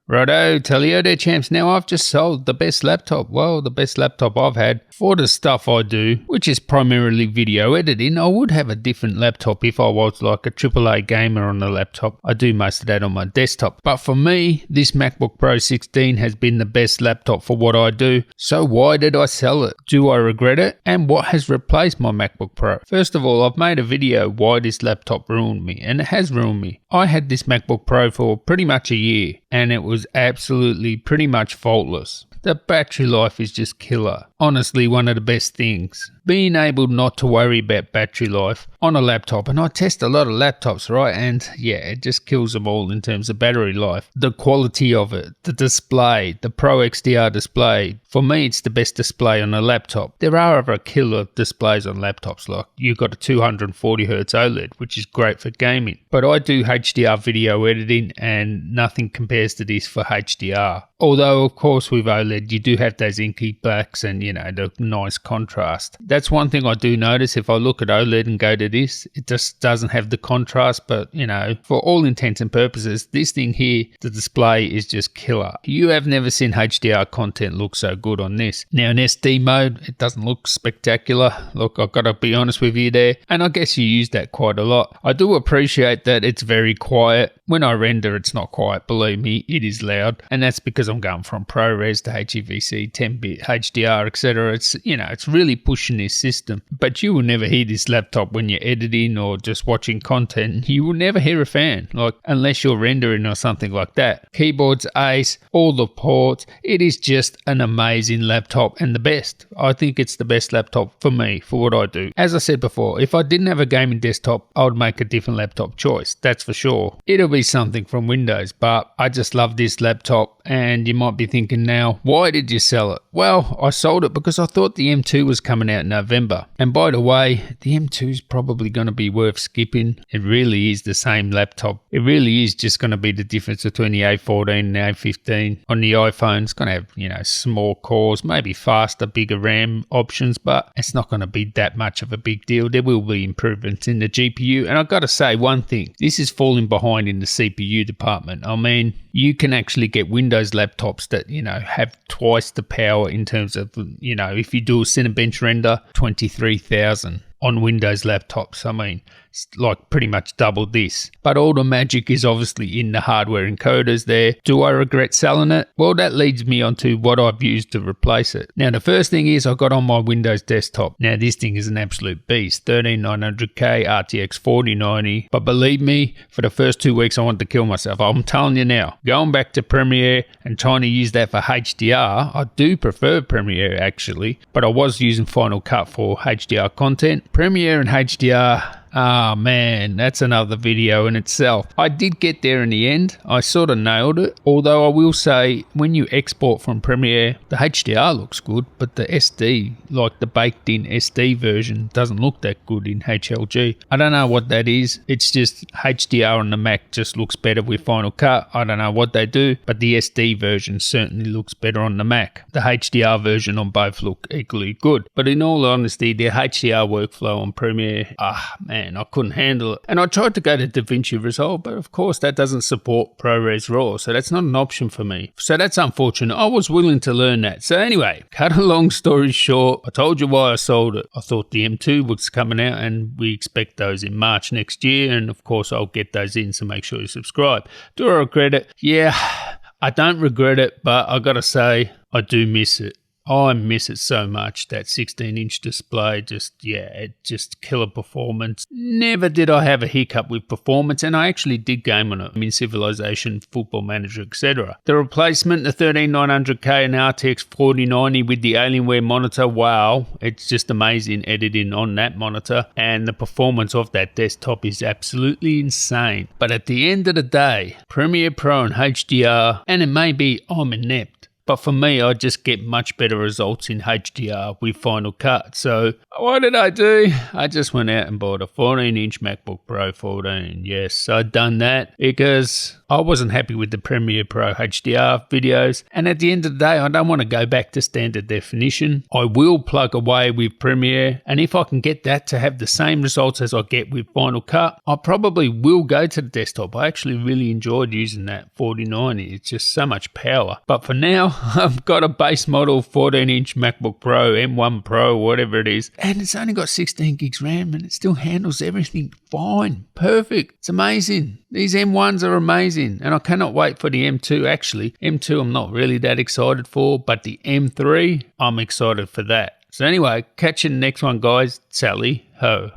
Righto, Tellio there, champs. Now I've just sold the best laptop. Well, the best laptop I've had for the stuff I do, which is primarily video editing. I would have a different laptop if I was like a AAA gamer on the laptop. I do most of that on my desktop. But for me, this MacBook Pro 16 has been the best laptop for what I do. So why did I sell it? Do I regret it? And what has replaced my MacBook Pro? First of all, I've made a video why this laptop ruined me, and it has ruined me. I had this MacBook Pro for pretty much a year, and it was absolutely pretty much faultless. The battery life is just killer. Honestly, one of the best things. Being able not to worry about battery life on a laptop, and I test a lot of laptops, right? And yeah, it just kills them all in terms of battery life. The quality of it, the display, the Pro XDR display. For me, it's the best display on a laptop. There are other killer displays on laptops, like you've got a 240Hz OLED, which is great for gaming. But I do HDR video editing, and nothing compares to this for HDR. Although, of course, with OLED, you do have those inky blacks and, you know, the nice contrast. That's one thing I do notice. If I look at OLED and go to this, it just doesn't have the contrast. But, you know, for all intents and purposes, this thing here, the display is just killer. You have never seen HDR content look so good on this. Now, in SD mode, it doesn't look spectacular. Look, I've got to be honest with you there. And I guess you use that quite a lot. I do appreciate that it's very quiet. When I render, it's not quiet. Believe me, it is loud. And that's because I'm going from ProRes to HEVC, 10-bit, HDR, etc. It's, you know, it's really pushing this system. But you will never hear this laptop when you're editing or just watching content. You will never hear a fan, like, unless you're rendering or something like that. Keyboard's ace, all the ports. It is just an amazing laptop and the best. I think it's the best laptop for me, for what I do. As I said before, if I didn't have a gaming desktop, I would make a different laptop choice. That's for sure. It'll be something from Windows, but I just love this laptop. And you might be thinking now, why did you sell it? Well, I sold it because I thought the M2 was coming out in November. And by the way, the M2 is probably going to be worth skipping. It really is the same laptop. It really is just going to be the difference between the A14 and the A15. On the iPhone, it's going to have, you know, small cores, maybe faster, bigger RAM options, but it's not going to be that much of a big deal. There will be improvements in the GPU. And I've got to say one thing, this is falling behind in the CPU department. I mean, you can actually get Windows laptops that, you know, have twice the power in terms of, you know, if you do a Cinebench render, 23,000 on Windows laptops. I mean, it's like pretty much double this. But all the magic is obviously in the hardware encoders there. Do I regret selling it? Well, that leads me on to what I've used to replace it. Now, the first thing is I got on my Windows desktop. Now, this thing is an absolute beast. 13900K RTX 4090. But believe me, for the first 2 weeks, I wanted to kill myself. I'm telling you now, going back to Premiere and trying to use that for HDR, I do prefer Premiere actually, but I was using Final Cut for HDR content. Premiere and HDR, ah man, that's another video in itself. I did get there in the end. I sort of nailed it. Although I will say, when you export from Premiere, the HDR looks good, but the SD, like the baked in SD version, doesn't look that good in HLG. I don't know what that is. It's just HDR on the Mac just looks better with Final Cut. I don't know what they do, but the SD version certainly looks better on the Mac. The HDR version on both look equally good. But in all honesty, the HDR workflow on Premiere, man, I couldn't handle it. And I tried to go to DaVinci Resolve, but of course that doesn't support ProRes RAW, so that's not an option for me. So that's unfortunate. I was willing to learn that. So anyway, cut a long story short, I told you why I sold it. I thought the M2 was coming out, and we expect those in March next year, and of course I'll get those in, so make sure you subscribe. Do I regret it? Yeah, I don't regret it, but I gotta say, I do miss it. I miss it so much, that 16-inch display, it just killer performance. Never did I have a hiccup with performance, and I actually did game on it. I mean, Civilization, Football Manager, etc. The replacement, the 13900K and RTX 4090 with the Alienware monitor, wow, it's just amazing editing on that monitor, and the performance of that desktop is absolutely insane. But at the end of the day, Premiere Pro and HDR, and it may be I'm inept, But for me, I just get much better results in HDR with Final Cut. So what did I do? I just went out and bought a 14-inch MacBook Pro 14. Yes, I'd done that because I wasn't happy with the Premiere Pro HDR videos. And at the end of the day, I don't want to go back to standard definition. I will plug away with Premiere. And if I can get that to have the same results as I get with Final Cut, I probably will go to the desktop. I actually really enjoyed using that 4090. It's just so much power. But for now, I've got a base model 14-inch MacBook Pro, M1 Pro, whatever it is. And it's only got 16 gigs RAM and it still handles everything fine. Perfect. It's amazing. These M1s are amazing. And I cannot wait for the M2 actually. M2 I'm not really that excited for, but the M3, I'm excited for that. So anyway, catch you in the next one, guys. Sally ho.